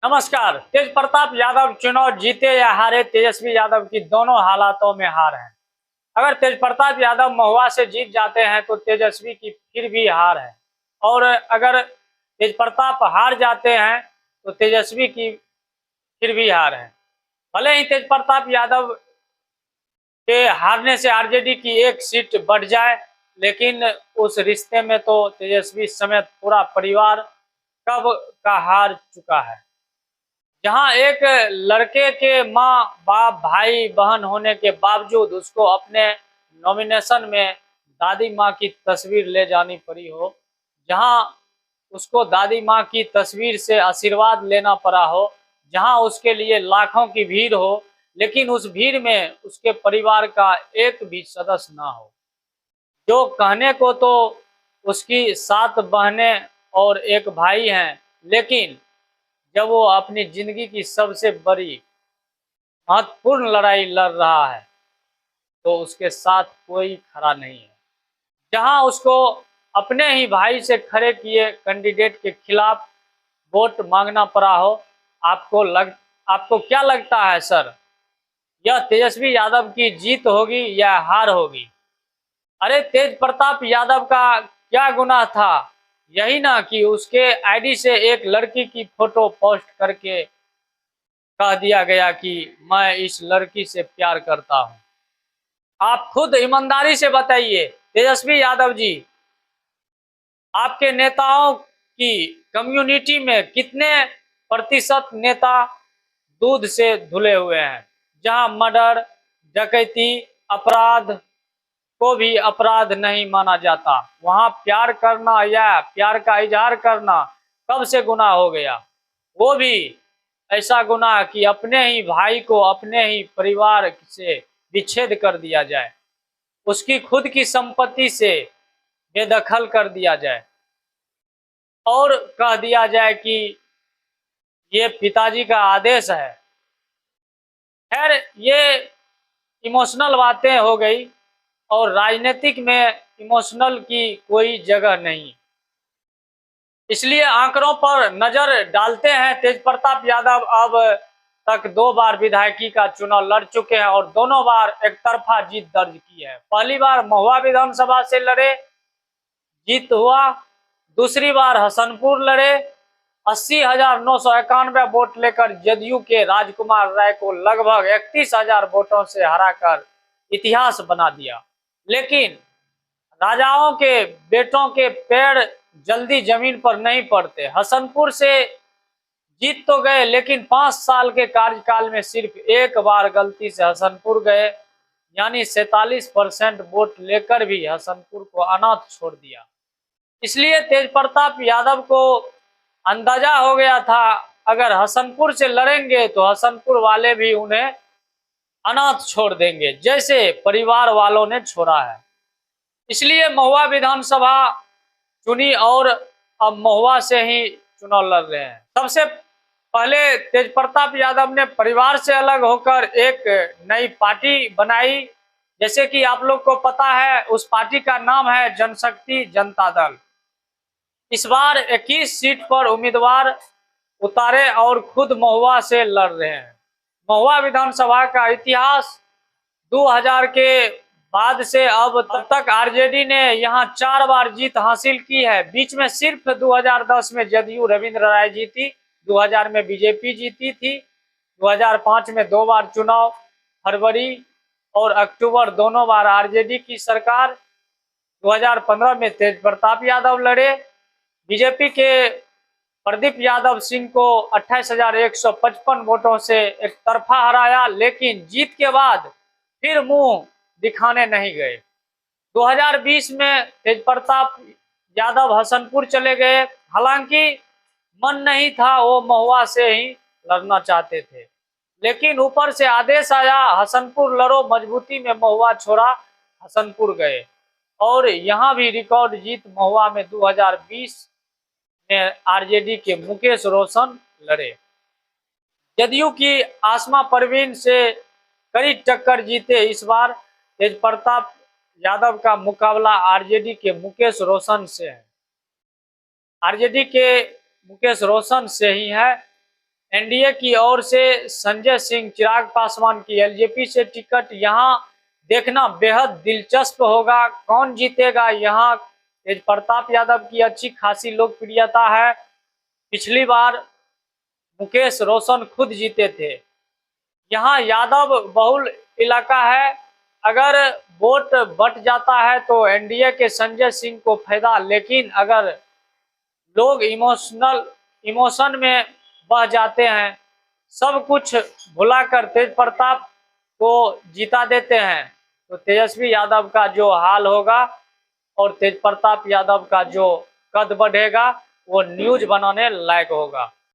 नमस्कार। तेज प्रताप यादव चुनाव जीते या हारे, तेजस्वी यादव की दोनों हालातों में हार है। अगर तेज प्रताप यादव महुआ से जीत जाते हैं तो तेजस्वी की फिर भी हार है, और अगर तेज प्रताप हार जाते हैं तो तेजस्वी की फिर भी हार है। भले ही तेज प्रताप यादव के हारने से आरजेडी की एक सीट बढ़ जाए, लेकिन उस रिश्ते में तो तेजस्वी समेत पूरा परिवार कब का हार चुका है। जहां एक लड़के के माँ बाप भाई बहन होने के बावजूद उसको अपने नॉमिनेशन में दादी माँ की तस्वीर ले जानी पड़ी हो, जहां उसको दादी माँ की तस्वीर से आशीर्वाद लेना पड़ा हो, जहां उसके लिए लाखों की भीड़ हो, लेकिन उस भीड़ में उसके परिवार का एक भी सदस्य ना हो। जो कहने को तो उसकी 7 बहनें और एक भाई हैं, लेकिन जब वो अपनी जिंदगी की सबसे बड़ी महत्वपूर्ण लड़ाई लड़ रहा है तो उसके साथ कोई खड़ा नहीं है। जहां उसको अपने ही भाई से खड़े किए कैंडिडेट के खिलाफ वोट मांगना पड़ा हो, आपको क्या लगता है सर, यह तेजस्वी यादव की जीत होगी या हार होगी? अरे तेज प्रताप यादव का क्या गुनाह था? यही ना कि उसके आईडी से एक लड़की की फोटो पोस्ट करके कह दिया गया कि मैं इस लड़की से प्यार करता हूं। आप खुद ईमानदारी से बताइए तेजस्वी यादव जी, आपके नेताओं की कम्युनिटी में कितने प्रतिशत नेता दूध से धुले हुए हैं, जहां मर्डर, डकैती, अपराध को भी अपराध नहीं माना जाता, वहां प्यार करना या प्यार का इजहार करना कब से गुनाह हो गया? वो भी ऐसा गुनाह कि अपने ही भाई को अपने ही परिवार से विच्छेद कर दिया जाए, उसकी खुद की संपत्ति से बेदखल कर दिया जाए और कह दिया जाए कि ये पिताजी का आदेश है। खैर, ये इमोशनल बातें हो गई और राजनीतिक में इमोशनल की कोई जगह नहीं, इसलिए आंकड़ों पर नजर डालते हैं। तेज प्रताप यादव अब तक 2 बार विधायकी का चुनाव लड़ चुके हैं और दोनों बार एक तरफा जीत दर्ज की है। पहली बार महुआ विधानसभा से लड़े, जीत हुआ। दूसरी बार हसनपुर लड़े, 80,991 वोट लेकर जदयू के राजकुमार राय को लगभग 31,000 वोटों से हराकर इतिहास बना दिया। लेकिन राजाओं के बेटों के पैर जल्दी जमीन पर नहीं पड़ते। हसनपुर से जीत तो गए, लेकिन 5 साल के कार्यकाल में सिर्फ एक बार गलती से हसनपुर गए, यानी 47% वोट लेकर भी हसनपुर को अनाथ छोड़ दिया। इसलिए तेज प्रताप यादव को अंदाजा हो गया था, अगर हसनपुर से लड़ेंगे तो हसनपुर वाले भी उन्हें अनाथ छोड़ देंगे, जैसे परिवार वालों ने छोड़ा है। इसलिए महुआ विधानसभा चुनी और अब महुआ से ही चुनाव लड़ रहे हैं। सबसे पहले तेज प्रताप यादव ने परिवार से अलग होकर एक नई पार्टी बनाई, जैसे कि आप लोग को पता है उस पार्टी का नाम है जनशक्ति जनता दल। इस बार 21 सीट पर उम्मीदवार उतारे और खुद महुआ से लड़ रहे हैं। महुआ विधानसभा का इतिहास 2000 के बाद से अब तक आरजेडी ने यहां 4 बार जीत हासिल की है। बीच में सिर्फ 2010 में जदयू रविंद्र राय जीती, 2000 में बीजेपी जीती थी, 2005 में 2 बार चुनाव, फरवरी और अक्टूबर दोनों बार आरजेडी की सरकार। 2015 में तेज प्रताप यादव लड़े, बीजेपी के प्रदीप यादव सिंह को 28,155 वोटों से एक तरफा हराया, लेकिन जीत के बाद फिर मुंह दिखाने नहीं गए। 2020 में तेज प्रताप यादव हसनपुर चले गए, हालांकि मन नहीं था, वो महुआ से ही लड़ना चाहते थे, लेकिन ऊपर से आदेश आया हसनपुर लड़ो, मजबूती में महुआ छोड़ा, हसनपुर गए और यहाँ भी रिकॉर्ड जीत महुआ में 2020 में आरजेडी के मुकेश रोशन लड़े। जदयू की आसमा परवीन से कड़ी टक्कर जीते। इस बार तेज प्रताप यादव का मुकाबला आरजेडी के मुकेश रोशन से है, आरजेडी के मुकेश रोशन से ही है। एनडीए की ओर से संजय सिंह, चिराग पासवान की एलजेपी से टिकट, यहाँ देखना बेहद दिलचस्प होगा। कौन जीतेगा? यहाँ तेज प्रताप यादव की अच्छी खासी लोकप्रियता है। पिछली बार मुकेश रोशन खुद जीते थे। यहाँ यादव बहुल इलाका है। अगर वोट बट जाता है तो एनडीए के संजय सिंह को फायदा, लेकिन अगर लोग इमोशन में बह जाते हैं, सब कुछ भुलाकर तेज प्रताप को जिता देते हैं, तो तेजस्वी यादव का जो हाल होगा और तेज प्रताप यादव का जो कद बढ़ेगा वो न्यूज बनाने लायक होगा।